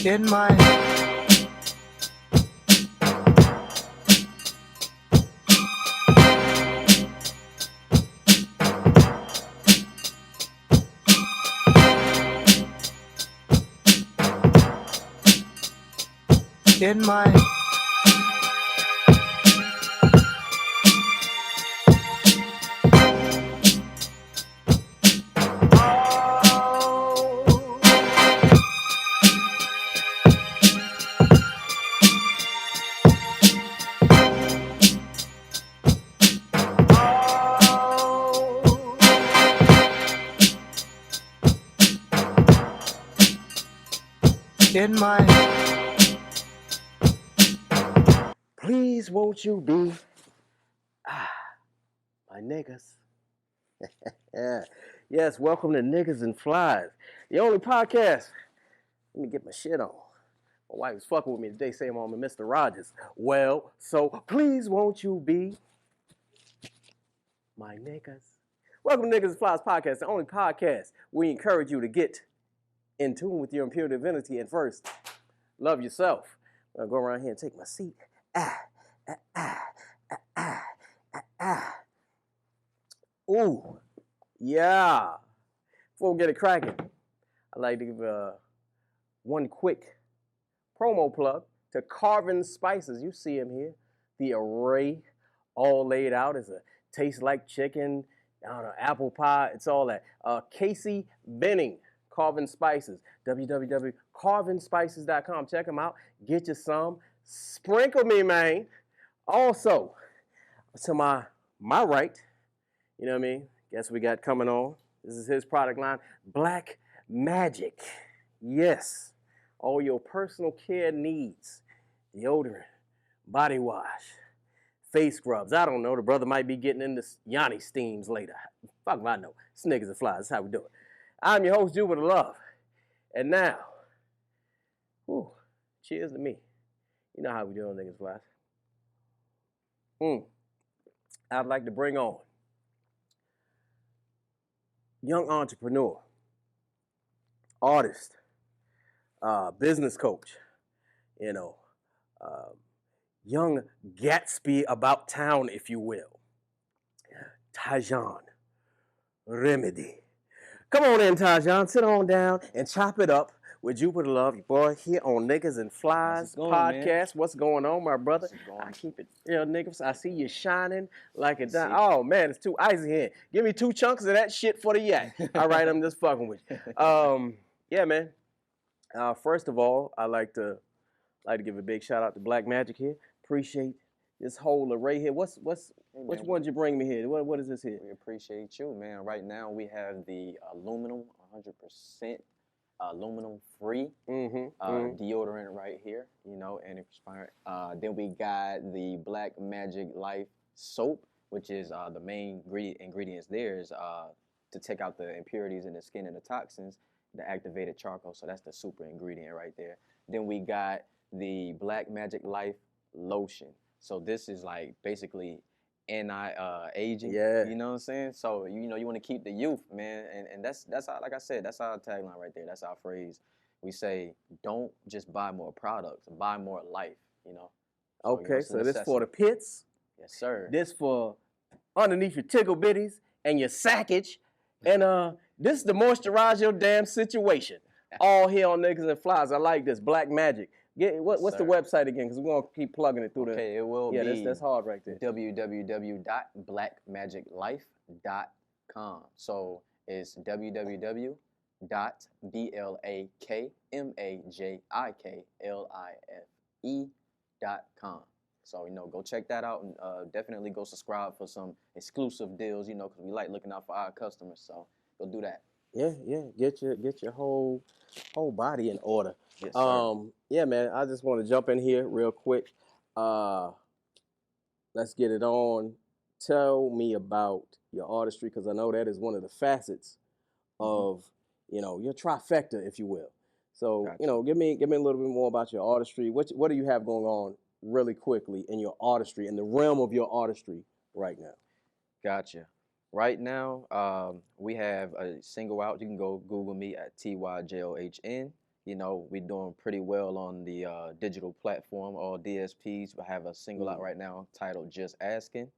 in my in my in my Please won't you be my niggas? Yeah. Yes, welcome to Niggas and Flies, the only podcast. Let me get my shit on. My wife was fucking with me today saying I'm a Mr. Rogers. Well, so please won't you be my niggas? Welcome to Niggas and Flies podcast, the only podcast we encourage you to get in tune with your imperial divinity and first love yourself. I'm gonna go around here and take my seat. Ooh, yeah. Before we get it cracking, I'd like to give one quick promo plug to Carvin Spices. You see him here. The array all laid out. It's a taste like chicken, I don't know, apple pie. It's all that. Casey Benning, Carvin Spices. www.carvinspices.com. Check them out. Get you some. Sprinkle me, man. Also, to my right, you know what I mean? Guess we got coming on. This is his product line, Blak Majik. Yes, all your personal care needs, deodorant, body wash, face scrubs. I don't know. The brother might be getting into Yanni steams later. Fuck if I know. It's Niggas and Flies. That's how we do it. I'm your host, Jupiter Love. And now, cheers to me. You know how we do on Niggas and Flies. I'd like to bring on young entrepreneur, artist, business coach, young Gatsby about town, if you will, Tyjohn Remedii. Come on in, Tyjohn. Sit on down and chop it up with Jupiter Love, your boy, here on Niggas and Flies podcast. Man? What's going on, my brother? I keep it real, niggas. I see you shining like a dime. Oh, man, it's too icy here. Give me 2 chunks of that shit for the yak. All right, I'm just fucking with you. Yeah, man. First of all, I like to give a big shout out to Blak Majik here. Appreciate this whole array here. Which ones you bring me here? What is this here? We appreciate you, man. Right now we have the aluminum, 100% aluminum free deodorant right here, and expired. Then we got the Blak Majik Life soap, which is the main ingredients there is to take out the impurities in the skin and the toxins, the activated charcoal. So that's the super ingredient right there. Then we got the Blak Majik Life lotion. So this is like basically anti-aging. Yeah. You know what I'm saying? So you want to keep the youth, man, and that's how, like I said, that's our tagline right there. That's our phrase. We say, don't just buy more products, buy more life. So, okay, so this for the pits. Yes, sir. This for underneath your tickle bitties and your sackage, and this is to moisturize your damn situation. All here on Niggas and Flies. I like this Blak Majik. What's the website again? Because we're going to keep plugging it through the... Okay, it will be... Yeah, that's hard right there. www.blakmajiklife.com. So it's www.blakmajiklife.com. So, go check that out and definitely go subscribe for some exclusive deals, because we like looking out for our customers. So go do that. Yeah. Get your whole body in order. Yes, sir. Yeah, man. I just want to jump in here real quick. Let's get it on. Tell me about your artistry, because I know that is one of the facets of your trifecta, if you will. So gotcha. Give me a little bit more about your artistry. What do you have going on really quickly in your artistry, in the realm of your artistry right now? Gotcha. Right now, we have a single out. You can go Google me at Tyjohn. You know, we're doing pretty well on the digital platform, all DSPs. We have a single out right now titled Just Asking.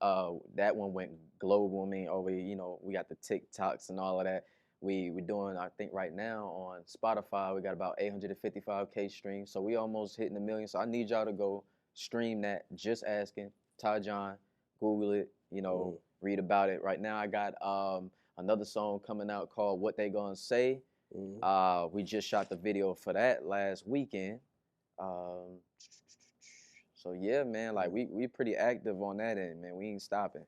That one went global. I mean, over, you know, we got the TikToks and all of that. We're doing, I think right now on Spotify, we got about 855K streams. So we almost hitting 1 million. So I need y'all to go stream that. Just Asking, Tyjohn, Google it, you know, read about it. Right now I got another song coming out called What They Gonna Say. We just shot the video for that last weekend. So yeah, man, like we pretty active on that end, man. We ain't stopping.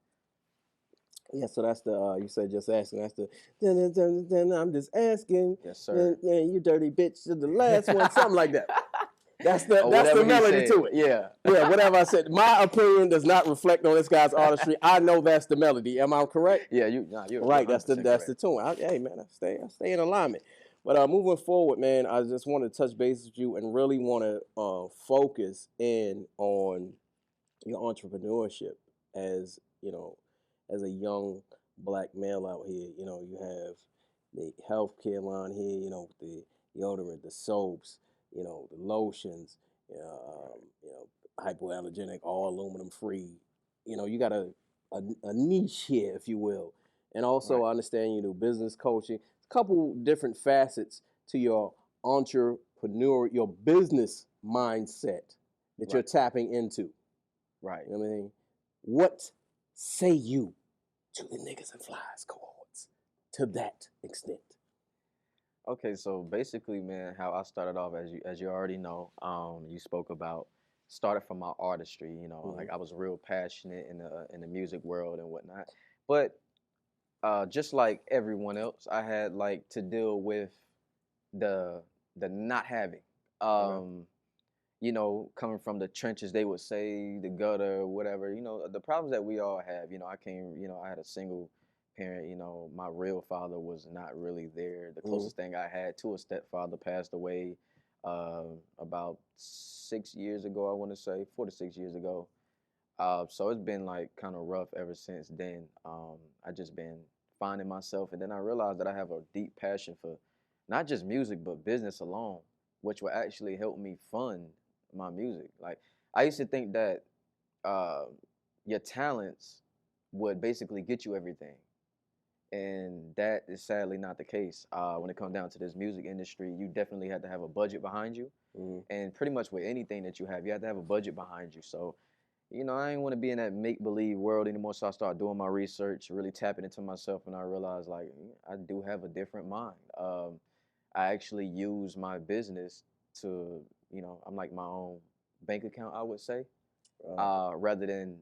Yeah, so that's the you said Just Asking. That's the then I'm just asking. Yes, sir. And you dirty bitch to the last one, something like that. That's the Or melody said. to it. Yeah. Yeah, whatever I said. My opinion does not reflect on this guy's artistry. I know that's the melody. Am I correct? Yeah, you're right. That's the correct. tune. Hey man, I stay in alignment. But moving forward, man, I just want to touch base with you and really want to focus in on your entrepreneurship as, you know, as a young black male out here. You know, you have the healthcare line here, you know, the deodorant, the soaps, you know, the lotions, you know, hypoallergenic, all aluminum free. You know, you got a niche here, if you will. And also, I understand you do business coaching. A couple different facets to your entrepreneur, your business mindset that you're tapping into. Right. You know what I mean? What say you to the Negus FLYS cohorts to that extent? Okay, so basically, man, how I started off, as you already know, you spoke about started from my artistry. You know, like I was real passionate in the music world and whatnot, but just like everyone else, I had like to deal with the not having. You know, coming from the trenches, they would say, the gutter, whatever, you know, the problems that we all have. You know, I had a single parent, you know, my real father was not really there. The closest thing I had to a stepfather passed away about 6 years ago, I want to say, 4 to 6 years ago. So it's been like kind of rough ever since then. I just been finding myself, and then I realized that I have a deep passion for not just music, but business alone, which will actually help me fund my music. Like I used to think that your talents would basically get you everything, and that is sadly not the case. When it comes down to this music industry, you definitely have to have a budget behind you, and pretty much with anything that you have to have a budget behind you. So, you know, I didn't want to be in that make-believe world anymore, so I started doing my research, really tapping into myself, and I realized, like, I do have a different mind. I actually use my business to, you know, I'm like my own bank account, I would say, rather than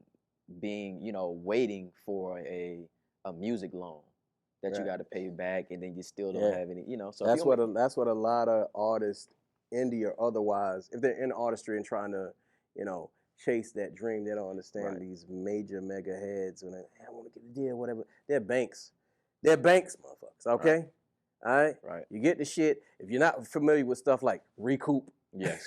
being, you know, waiting for a music loan that you got to pay back, and then you still don't have any, you know. So that's what a lot of artists, indie or otherwise, if they're in artistry and trying to, you know, chase that dream, they don't understand these major mega heads and I want to get a deal, whatever. They're banks, motherfuckers. Okay. All right. Right. You get the shit. If you're not familiar with stuff like recoup, yes,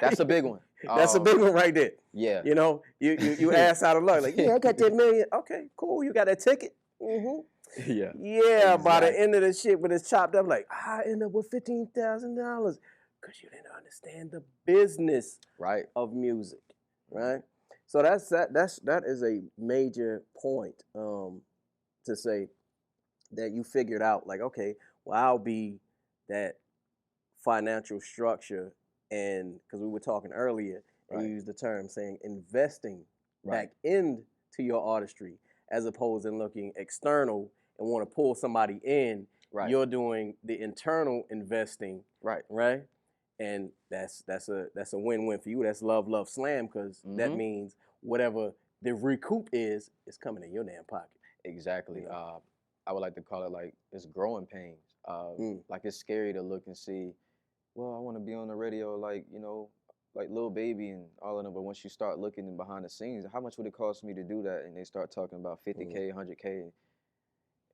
that's a big one. That's a big one right there. Yeah. You know, you ask out of luck, like, yeah, I got that million. Okay, cool. You got that ticket. Yeah. Yeah. By the end of the shit, when it's chopped up, like I end up with $15,000 because you didn't understand the business of music, right? So that is a major point to say that you figured out, like, okay, well, I'll be that financial structure, and because we were talking earlier, and you used the term saying investing back into your artistry as opposed to looking external and want to pull somebody in. You're doing the internal investing, right? And that's a win-win for you. That's love slam, because that means whatever the recoup is coming in your damn pocket. Exactly. I would like to call it like it's growing pains. Like it's scary to look and see, well, I want to be on the radio like, you know, like Lil Baby and all of them. But once you start looking behind the scenes, how much would it cost me to do that? And they start talking about 50K, 100K.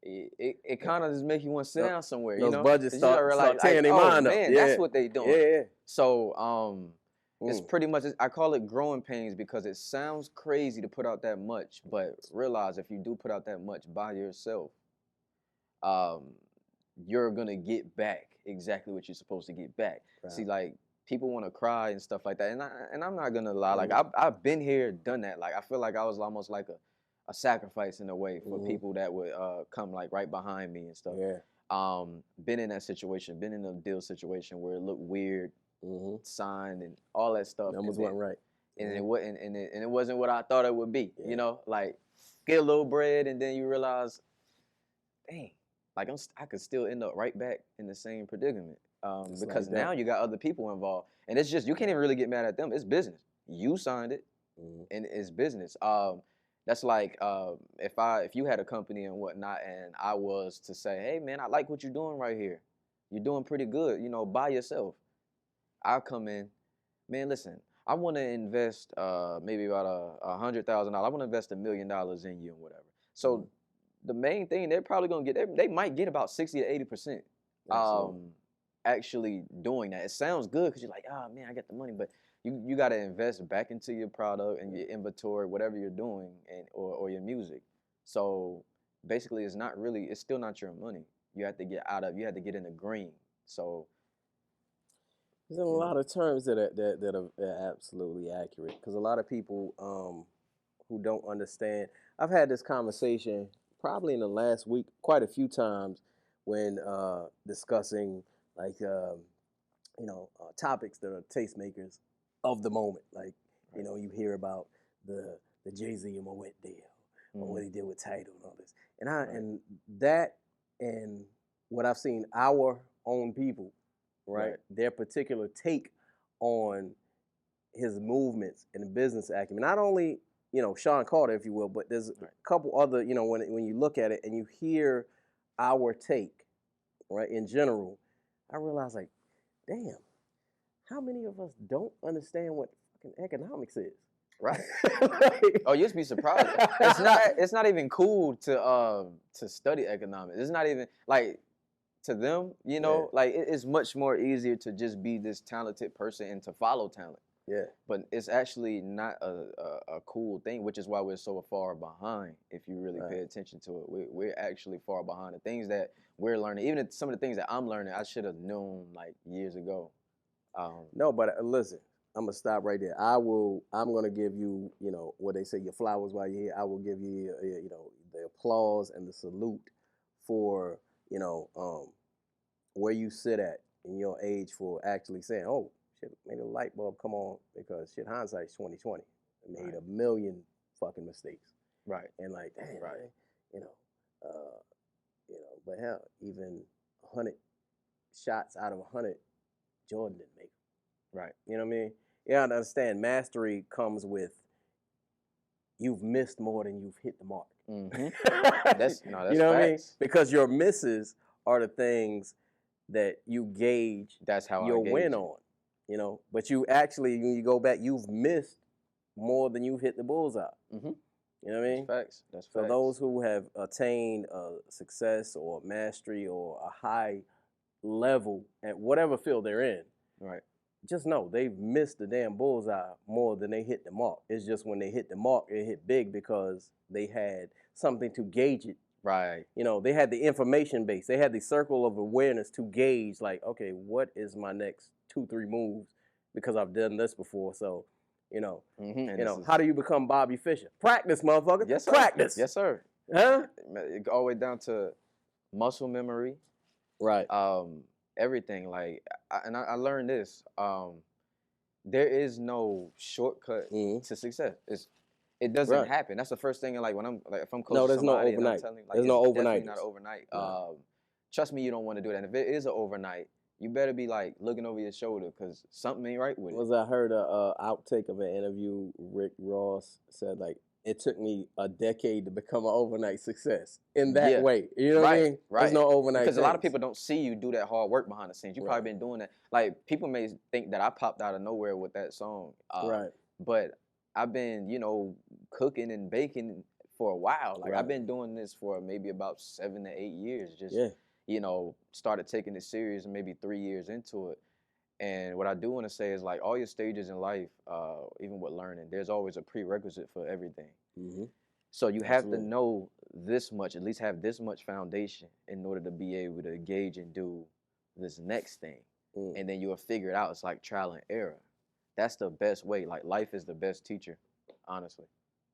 It kind of just make you want to sit down somewhere. You know, budgets start tearing their mind up. Man, that's what they doing. Yeah. So it's pretty much, I call it growing pains because it sounds crazy to put out that much, but realize if you do put out that much by yourself, you're gonna get back exactly what you're supposed to get back. Right. See, like people want to cry and stuff like that, and I'm not gonna lie. Like Mm-hmm. I've been here, done that. Like I feel like I was almost like a sacrifice in a way for Mm-hmm. people that would come like right behind me and stuff. Yeah. Been in that situation, been in a deal situation where it looked weird, Mm-hmm. signed and all that stuff. Numbers and weren't right. And Mm-hmm. it wasn't, and it wasn't what I thought it would be. Yeah. You know, like get a little bread, and then you realize, dang, like I could still end up right back in the same predicament. Just Because like that. now you got other people involved, and it's just you can't even really get mad at them. It's business. You signed it, Mm-hmm. and it's business. That's like if you had a company and whatnot, and I was to say, hey man, I like what you're doing right here. You're doing pretty good. You know, by yourself. I'll come in, man. Listen, I want to invest maybe about $100,000. I want to invest $1 million in you and whatever. So the main thing they're probably gonna get, they might get about 60 to 80%. Actually doing that. It sounds good because you're like, oh man, I get the money, but you got to invest back into your product and your inventory, whatever you're doing, and or your music. So basically, it's still not your money. You have to get in the green. So there's a lot of terms that are absolutely accurate, because a lot of people who don't understand. I've had this conversation probably in the last week quite a few times when discussing like topics that are tastemakers of the moment. Like you hear about the Jay-Z and Moet deal, or what he did with Tyjohn and all this, and that and what I've seen our own people. Right? Their particular take on his movements and the business acumen. Not only, Sean Carter, if you will, but there's a couple other, when you look at it and you hear our take, right, in general, I realize, like, damn, how many of us don't understand what fucking economics is? Right. Oh, you'd be surprised. It's not even cool to study economics. It's not even like, to them, like it's much more easier to just be this talented person and to follow talent. Yeah. But it's actually not a cool thing, which is why we're so far behind. If you really pay attention to it, we're actually far behind. The things that we're learning, even some of the things that I'm learning, I should have known like years ago. No, but listen, I'm gonna stop right there. I'm gonna give you, what they say, your flowers while you're here. I will give you, the applause and the salute for, where you sit at in your age for actually saying, oh, shit, made a light bulb come on, because shit, hindsight's 2020. I made a million fucking mistakes. Right. And like, damn, man, but hell, even 100 shots out of 100, Jordan didn't make them. Right. You know what I mean? You gotta understand, mastery comes with you've missed more than you've hit the mark. Mm-hmm. That's you know what I mean? Because your misses are the things that you gauge your win on, but you actually, when you go back, you've missed more than you've hit the bullseye. Mm-hmm. You know what I mean? That's facts. So those who have attained success or mastery or a high level at whatever field they're in, right, just know they've missed the damn bullseye more than they hit the mark. It's just when they hit the mark, it hit big because they had something to gauge it. Right. They had the information base. They had the circle of awareness to gauge, like, okay, what is my next 2-3 moves? Because I've done this before. So, how do you become Bobby Fischer? Practice, motherfucker. Yes, sir. Practice. Yes, sir. Huh? All the way down to muscle memory. Right. Everything. Like, I learned this. There is no shortcut to success. It doesn't happen. That's the first thing. Like when if I'm coaching there's no somebody, overnight. and I'm telling, like, there's no overnight. Definitely not overnight. Trust me, you don't want to do that. And if it is an overnight, you better be like looking over your shoulder because something ain't right with it. I heard a outtake of an interview. Rick Ross said, like, it took me a decade to become an overnight success in that way. You know what I mean? Right. There's no overnight. Because a lot of people don't see you do that hard work behind the scenes. You probably been doing that. Like, people may think that I popped out of nowhere with that song. But I've been, cooking and baking for a while. Like, I've been doing this for maybe about 7 to 8 years. Just, started taking it serious maybe 3 years into it. And what I do want to say is, like, all your stages in life, even with learning, there's always a prerequisite for everything. Mm-hmm. So you have to Absolutely. know this much, at least have this much foundation in order to be able to engage and do this next thing. Mm. And then you'll figure it out. It's like trial and error. That's the best way. Like life is the best teacher, honestly.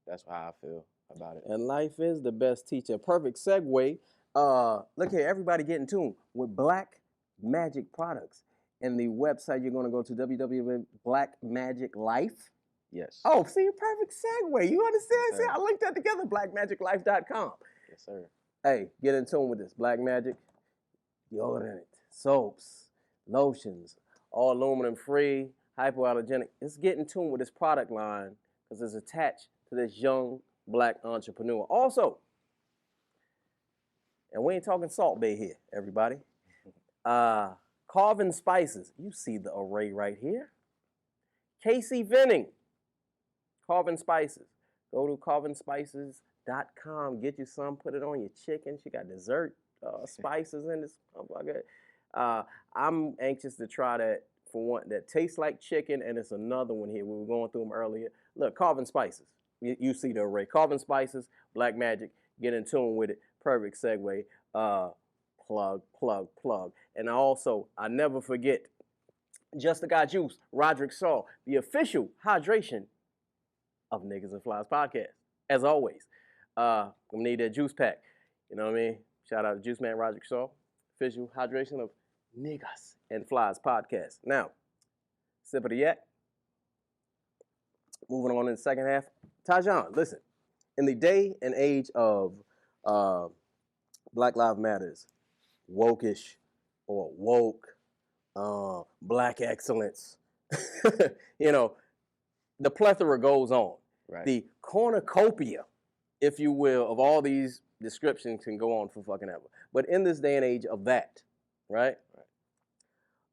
That's how I feel about it. And life is the best teacher. Perfect segue. Look here, everybody get in tune with Blak Magic products. And the website you're going to go to www.blakmagiclife. Yes. Oh, see, perfect segue. You understand? Yes, See, sir. I linked that together, blakmagiclife.com. Yes, sir. Hey, get in tune with this. Blak Magic, deodorant, soaps, lotions, all aluminum free, hypoallergenic. Let's get in tune with this product line because it's attached to this young Black entrepreneur. Also, and we ain't talking Salt Bay here, everybody. Carving Spices. You see the array right here. Casey Venning. Carving Spices. Go to carvingspices.com. Get you some. Put it on your chicken. She got dessert spices in this. I'm anxious to try that for one that tastes like chicken, and it's another one here. We were going through them earlier. Look, Carving Spices. You see the array. Carving Spices, Blak Magic. Get in tune with it. Perfect segue. Plug. And also, I never forget, Just the Guy Juice, Roderick Saw, the official hydration of Negus FLYS podcast. As always, I'm gonna need that juice pack. You know what I mean? Shout out to Juice Man Roderick Saw, official hydration of Negus and FLYS podcast. Now, sip of the yak. Moving on in the second half. Tyjohn, listen. In the day and age of Black Lives Matters, wokish or woke, black excellence, you know, the plethora goes on. Right. The cornucopia, if you will, of all these descriptions can go on for fucking ever. But in this day and age of that, right?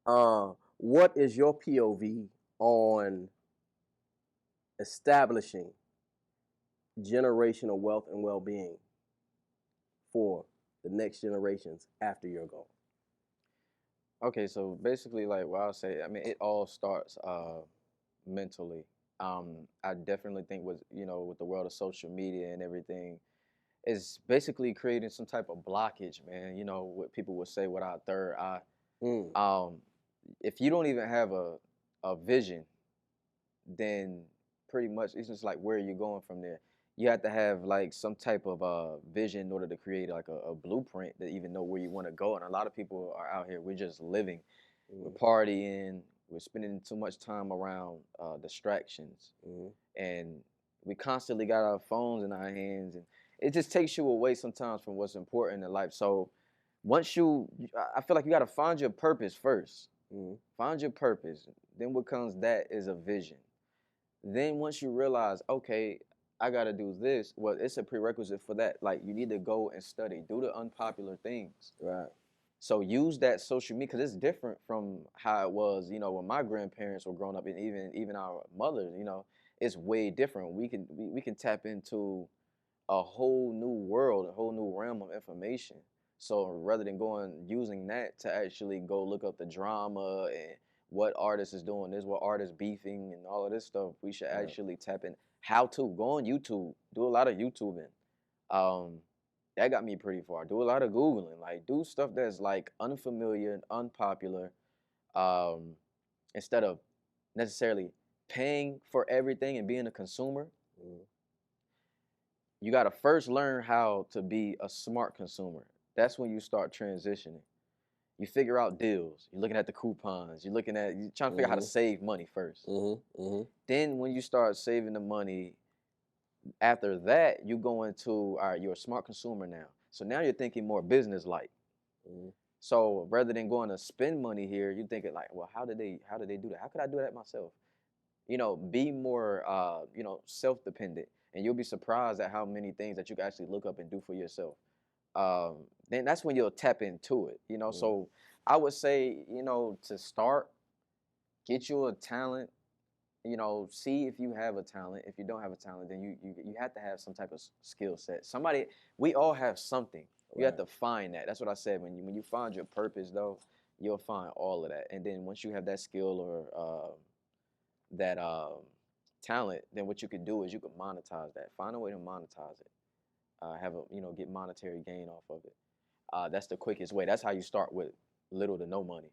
What is your POV on establishing generational wealth and well-being for the next generations after you're gone? Okay, so basically, like what I'll say, I mean, it all starts mentally. I definitely think with with the world of social media and everything, is basically creating some type of blockage, man. You know what people would say with our third eye. If you don't even have a vision, then pretty much it's just like where are you going from there? You have to have like some type of vision in order to create like a blueprint to even know where you want to go. And a lot of people are out here, we're just living, we're partying, we're spending too much time around distractions, and we constantly got our phones in our hands, and it just takes you away sometimes from what's important in life. So once I feel like you got to find your purpose first. Find your purpose. Then what comes that is a vision. Then once you realize, okay, I got to do this, well, it's a prerequisite for that. Like you need to go and study, do the unpopular things. Right. So use that social media, because it's different from how it was, when my grandparents were growing up, and even our mothers, it's way different. We can tap into a whole new world, a whole new realm of information. So rather than using that to actually go look up the drama and what artist is doing this, what artist beefing and all of this stuff, we should actually tap in. How to go on YouTube, do a lot of YouTubing. That got me pretty far. Do a lot of Googling, like do stuff that's like unfamiliar and unpopular, instead of necessarily paying for everything and being a consumer. You got to first learn how to be a smart consumer. That's when you start transitioning. You figure out deals. You're looking at the coupons. You're trying to figure out how to save money first. Then when you start saving the money, after that, you go into, all right, you're a smart consumer now. So now you're thinking more business-like. So rather than going to spend money here, you're thinking like, well, how did they do that? How could I do that myself? Be more, self-dependent, and you'll be surprised at how many things that you can actually look up and do for yourself. Then that's when you'll tap into it. So I would say, to start, get you a talent. See if you have a talent. If you don't have a talent, then you have to have some type of skill set. We all have something. You have to find that. That's what I said. When you find your purpose, though, you'll find all of that. And then once you have that skill or that talent, then what you could do is you could monetize that. Find a way to monetize it. Have a get monetary gain off of it. That's the quickest way. That's how you start with little to no money.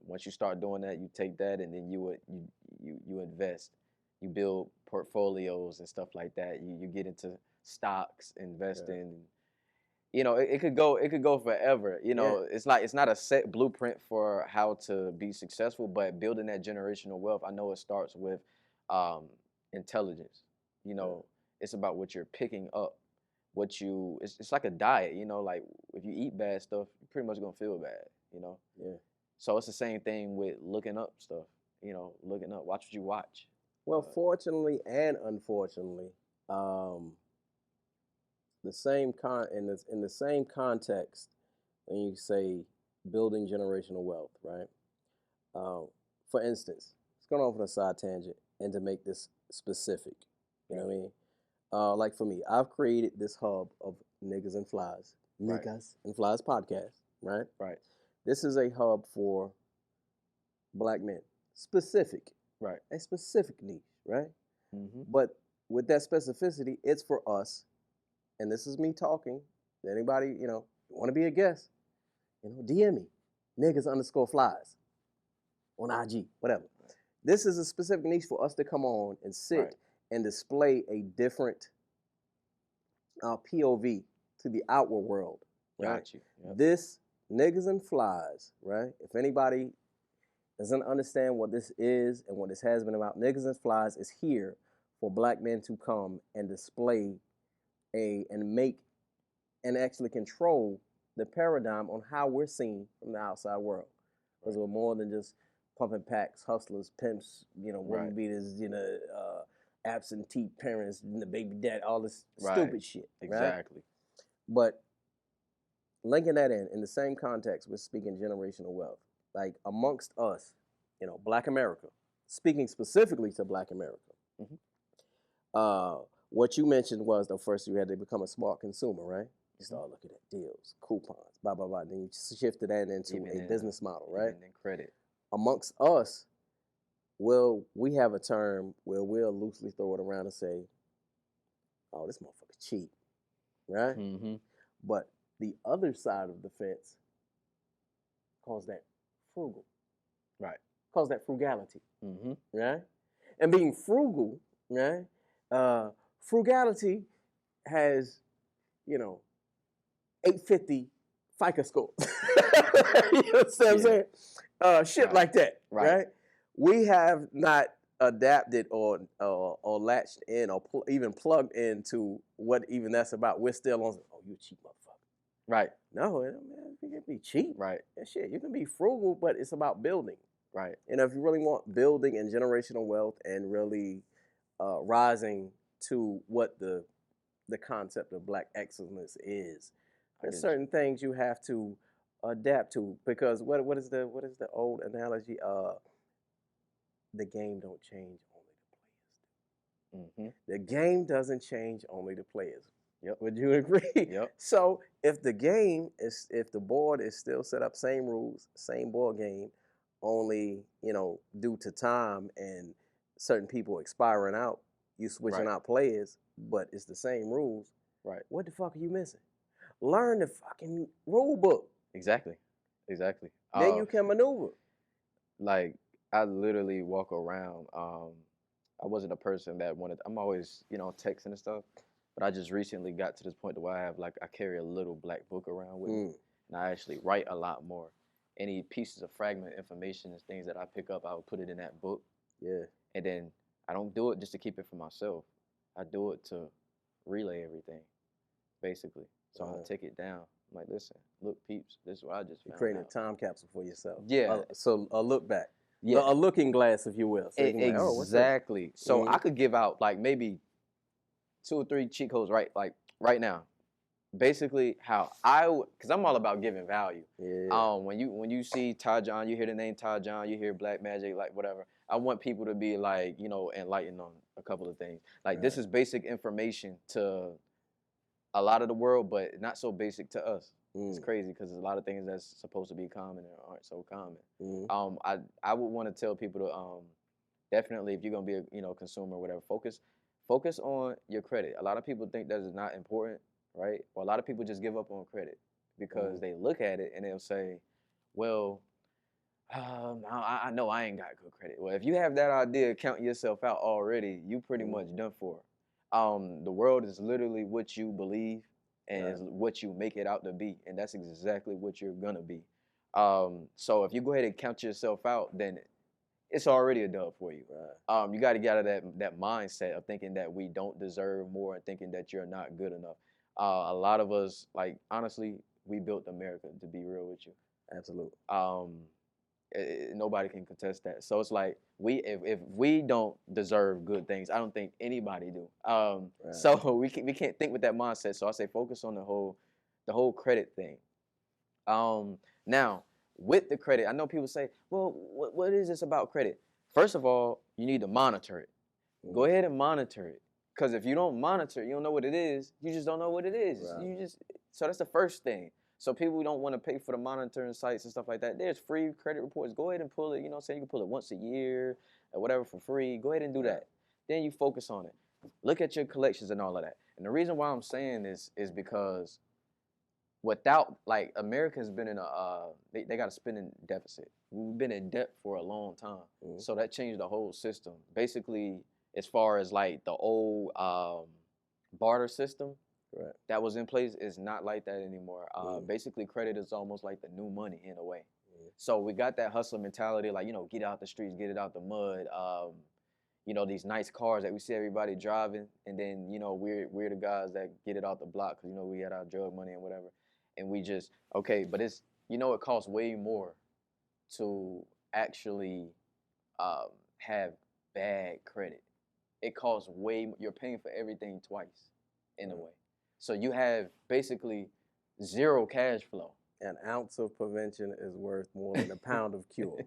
Once you start doing that, you take that and then you invest. You build portfolios and stuff like that. You get into stocks, investing. Yeah. It could go forever. It's not a set blueprint for how to be successful, but building that generational wealth, I know it starts with intelligence. It's about what you're picking up. It's like a diet. Like if you eat bad stuff, you're pretty much gonna feel bad. Yeah. So it's the same thing with looking up stuff. Looking up, watch what you watch. Well, fortunately and unfortunately, in the same context, when you say building generational wealth, right? For instance, let's go off on a side tangent and to make this specific. You know what I mean? Like for me, I've created this hub of Niggas and Flies, Niggas and Flies podcast, right? Right. This is a hub for Black men, specific, right? A specific niche, right? Mm-hmm. But with that specificity, it's for us, and this is me talking. Anybody, want to be a guest, DM me, Niggas_Flies on IG, whatever. This is a specific niche for us to come on and sit and display a different POV to the outward world. Right? Got you. Yep. This Niggas and Flies, right? If anybody doesn't understand what this is and what this has been about, Niggas and Flies is here for Black men to come and display and make and actually control the paradigm on how we're seen from the outside world. Because we're more than just pumping packs, hustlers, pimps, woman beaters, absentee parents, the baby dad, all this stupid shit. Exactly. Right? But linking that in the same context, we're speaking generational wealth. Like amongst us, Black America, speaking specifically to Black America. Mm-hmm. What you mentioned was first you had to become a smart consumer, right? You start looking at deals, coupons, blah, blah, blah. Then you shifted that into a business model, right? And then credit. Amongst us, we have a term where we'll loosely throw it around and say, oh, this motherfucker cheap, right? Mm-hmm. But the other side of the fence calls that frugal. Right. Calls that frugality. Mm-hmm. Right? And being frugal, right? Frugality has, 850 FICO score. You know what I'm saying? Shit like that, right? We have not adapted or latched in or even plugged into what even that's about. We're still on, oh, you a cheap motherfucker. Right. No, man, you can be cheap. Right. And shit, you can be frugal, but it's about building. Right. If you really want building and generational wealth and really rising to what the concept of Black excellence is, there's certain things you have to adapt to, because what is the old analogy? The game don't change, only the players do. Mm-hmm. The game doesn't change, only the players. Yep. Would you agree? Yep. So if the board is still set up, same rules, same board game, only due to time and certain people expiring out, you switching out players, but it's the same rules. Right. What the fuck are you missing? Learn the fucking rule book. Exactly. Then you can maneuver. Like I literally walk around. I wasn't a person that wanted. I'm always texting and stuff, but I just recently got to this point where I carry a little black book around with me, and I actually write a lot more. Any pieces of fragment information and things that I pick up, I would put it in that book. Yeah. And then I don't do it just to keep it for myself. I do it to relay everything, basically. So I take it down. I'm like, listen, look, peeps, this is what I just found out. You're creating a time capsule for yourself. Yeah. So a look back. Yeah. A looking glass, if you will. So you exactly. Like, oh, so I could give out like maybe 2 or 3 cheat codes right now. Basically, because I'm all about giving value. Yeah. When you see Tyjohn, you hear the name Tyjohn, you hear Black Magic, like whatever. I want people to be like, enlightened on a couple of things. Like this is basic information to a lot of the world, but not so basic to us. It's crazy because there's a lot of things that's supposed to be common and aren't so common. I would want to tell people definitely, if you're gonna be a consumer or whatever, focus on your credit. A lot of people think that is not important, right? Well, a lot of people just give up on credit because they look at it and they'll say, well, I know I ain't got good credit. Well, if you have that idea counting yourself out already, you pretty much done for. The world is literally what you believe and is what you make it out to be, and that's exactly what you're gonna be. So if you go ahead and count yourself out, then it's already a dub for you. Right. You got to get out of that mindset of thinking that we don't deserve more and thinking that you're not good enough. A lot of us, like honestly, we built America. To be real with you, Absolutely. Nobody can contest that. So it's like if we don't deserve good things, I don't think anybody do. So we can't think with that mindset. So I say focus on the whole credit thing. Now with the credit, I know people say, well, what is this about credit? First of all, you need to monitor it. Go ahead and monitor it. Because if you don't monitor it, you don't know what it is. You just don't know what it is. Right. So that's the first thing. So people who don't want to pay for the monitoring sites and stuff like that, there's free credit reports. Go ahead and pull it. You know what I'm saying? You can pull it once a year or whatever for free. Go ahead and do that. Then you focus on it. Look at your collections and all of that. And the reason why I'm saying this is because without, like, America's been in they got a spending deficit. We've been in debt for a long time. So that changed the whole system. Basically, as far as like the old barter system that was in place is not like that anymore. Basically, credit is almost like the new money in a way. So we got that hustle mentality, like, get out the streets, get it out the mud. These nice cars that we see everybody driving, and then, we're the guys that get it out the block because, we had our drug money and whatever. And we just, but it's, it costs way more to actually have bad credit. It costs you're paying for everything twice in a way. So you have basically zero cash flow. An ounce of prevention is worth more than a pound of cure.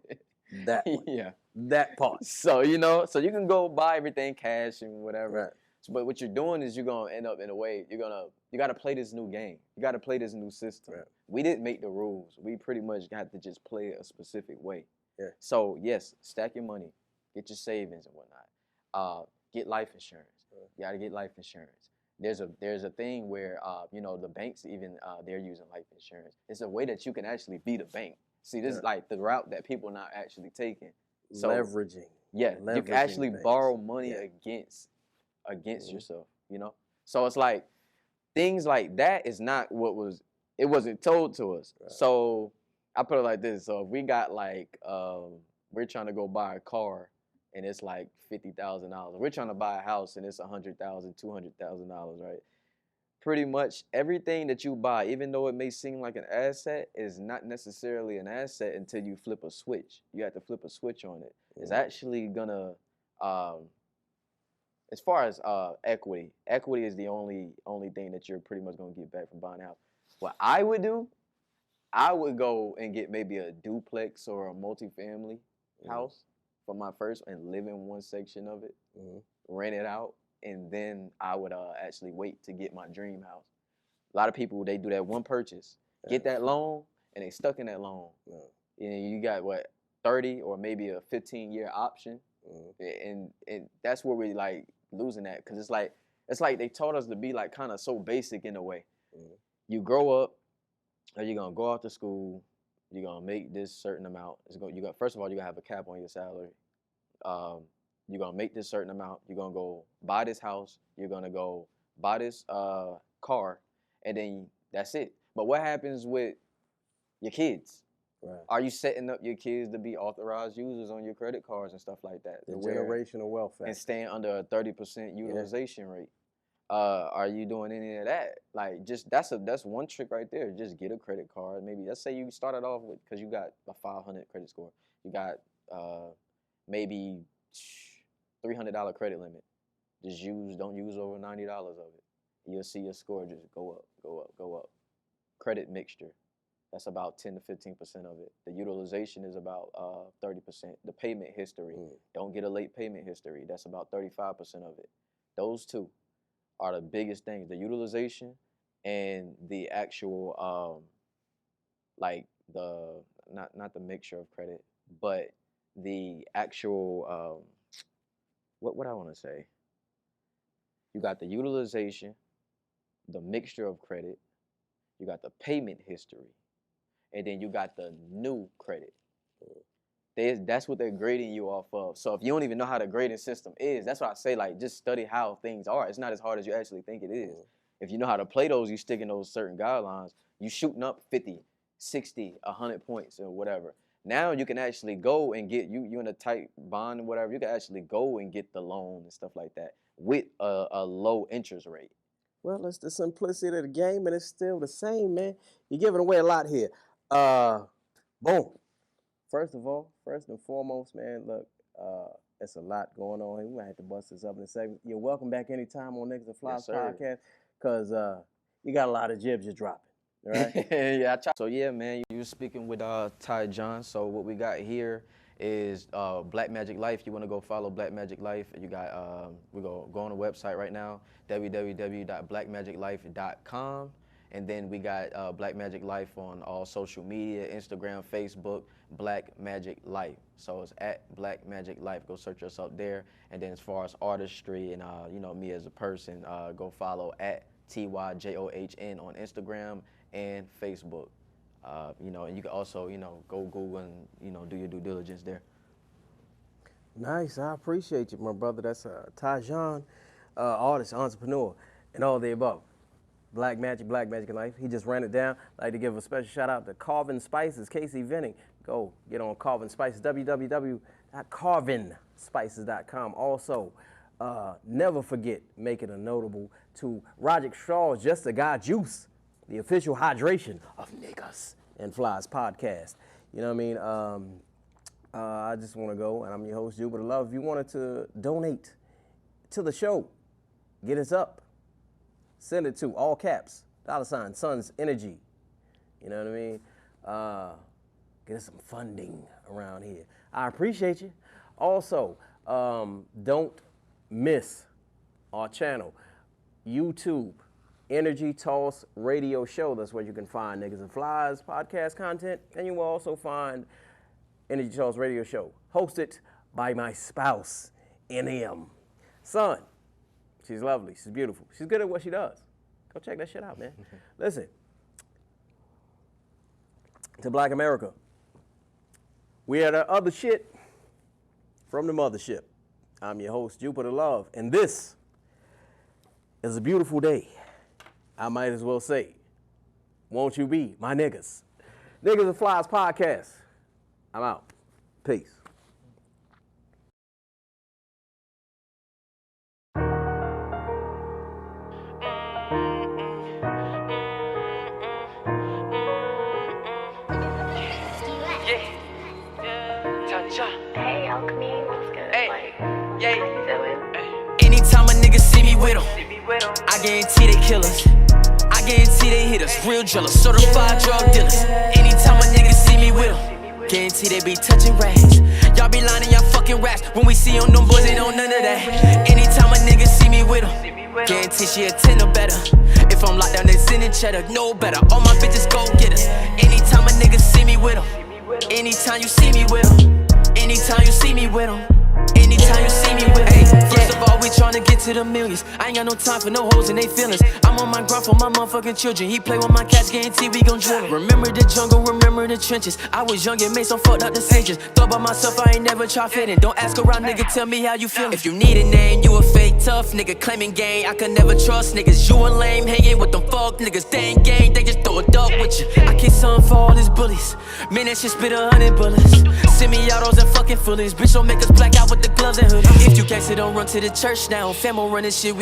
That one. Yeah. That part. So, so you can go buy everything cash and whatever. Right. But what you're doing is you're going to end up in a way, you got to play this new game. You got to play this new system. Right. We didn't make the rules. We pretty much got to just play it a specific way. Yeah. So, yes, stack your money, get your savings and whatnot. Get life insurance. You got to get life insurance. There's a thing where, the banks even, they're using life insurance. It's a way that you can actually be the bank. See, this is like the route that people not actually taking. So, leveraging. Yeah, you can actually borrow money against yourself, So it's like, things like that is not it wasn't told to us. Right. So I put it like this. So if we got like, we're trying to go buy a car and it's like $50,000. We're trying to buy a house and it's $100,000, $200,000, right? Pretty much everything that you buy, even though it may seem like an asset, is not necessarily an asset until you flip a switch. You have to flip a switch on it. It's actually gonna, as far as equity is the only thing that you're pretty much gonna get back from buying a house. What I would do, I would go and get maybe a duplex or a multifamily house for my first and live in one section of it, rent it out, and then I would actually wait to get my dream house. A lot of people, they do that one purchase, get that loan, and they stuck in that loan. You got 30 or maybe a 15-year option, and that's where we like losing that, because it's like they taught us to be like kind of so basic in a way. You grow up, or you're gonna go off to school, you're gonna make this certain amount. First of all, you're gonna have a cap on your salary. You're gonna make this certain amount. You're gonna go buy this house. You're gonna go buy this car, and then that's it. But what happens with your kids? Right. Are you setting up your kids to be authorized users on your credit cards and stuff like that? The generational wealth factor. And staying under a 30% utilization rate. Are you doing any of that? Like, just that's one trick right there. Just get a credit card. Maybe let's say you started off with, because you got a 500 credit score. You got maybe $300 credit limit. Don't use over $90 of it. You'll see your score just go up, go up, go up. Credit mixture. That's about 10 to 15% of it. The utilization is about 30%. The payment history, don't get a late payment history. That's about 35% of it. Those two are the biggest things: the utilization and the actual, not the mixture of credit, but the actual what I want to say. You got the utilization, the mixture of credit, you got the payment history, and then you got the new credit. That's what they're grading you off of. So if you don't even know how the grading system is, that's why I say, like, just study how things are. It's not as hard as you actually think it is. If you know how to play those, you stick in those certain guidelines, you shooting up 50, 60, 100 points or whatever. Now you can actually go and get, you in a tight bond or whatever, you can actually go and get the loan and stuff like that with a low interest rate. Well, it's the simplicity of the game, and it's still the same, man. You're giving away a lot here. Boom. First and foremost, man, look, it's a lot going on here. We might have to bust this up in a second. You're welcome back anytime on Negus FLYS podcast, because you got a lot of jibs you're dropping. All right? Yeah, I try. So yeah, man, you were speaking with Tyjohn. So what we got here is Blak Majik Life. You want to go follow Blak Majik Life? You got we go on the website right now, www.blakmajiklife.com. And then we got Blak Majik Life on all social media, Instagram, Facebook, Blak Majik Life. So it's at Blak Majik Life. Go search us up there. And then as far as artistry and you know, me as a person, go follow at Tyjohn on Instagram and Facebook. You know, and you can also, you know, go Google and, you know, do your due diligence there. Nice, I appreciate you, my brother. That's Tyjohn, artist, entrepreneur, and all the above. Blak Majik Life. He just ran it down. I'd like to give a special shout out to Carvin Spices, Casey Venning. Go get on Carvin Spices, www.carvinspices.com. Also, never forget, make it a notable to Roger Shaw's Just a Guy Juice, the official hydration of Negus FLYS podcast. You know what I mean? I just want to go, and I'm your host, Jupiter Love. If you wanted to donate to the show, get us up. Send it to all caps, $ Sons Energy. You know what I mean? Get us some funding around here. I appreciate you. Also, don't miss our channel, YouTube, Energy Toss Radio Show. That's where you can find Negus FLYS podcast content, and you will also find Energy Toss Radio Show, hosted by my spouse, NM. Son, she's lovely. She's beautiful. She's good at what she does. Go check that shit out, man. Listen, to Black America, we are the other shit from the mothership. I'm your host, Jupiter Love, and this is a beautiful day. I might as well say, won't you be my niggas? Negus FLYS podcast. I'm out. Peace. Hey, alchemy, what's good? Hey, Like, yeah. how you doing? Anytime a nigga see me with 'em, I guarantee they killers. I guarantee they hit us. Real drillers, certified drug dealers. Anytime a nigga see me with 'em, guarantee they be touching rats. Y'all be lining y'all fucking raps. When we see on them boys, they know none of that. Anytime a nigga see me with 'em, guarantee she a 10 or better. If I'm locked down, they sending cheddar, no better. All my bitches go get us. Anytime a nigga see me with 'em, anytime you see me with 'em. Anytime you see me with 'em, anytime you see me with 'em. Hey, first of all, we tryna get to the millions. I ain't got no time for no hoes and they feelings. I'm on my grind for my motherfucking children. He play with my cats, guarantee we gon' drill him. Remember the jungle, remember the trenches. I was young and made some fucked up decisions. Thought by myself, I ain't never try fitting. Don't ask around, nigga, tell me how you feelin'. If you need a name, you a fake tough nigga, claiming gang. I could never trust niggas. You a lame, hanging with them fuck niggas. They ain't gang, they just throw a dog with you. I kick something for all these bullies. Man, that shit spit 100 bullets. Send me autos and fucking fullies. Bitch, don't make us black out with the gloves and hoodies. If you gangsta, don't run to the church now. Famo running shit, we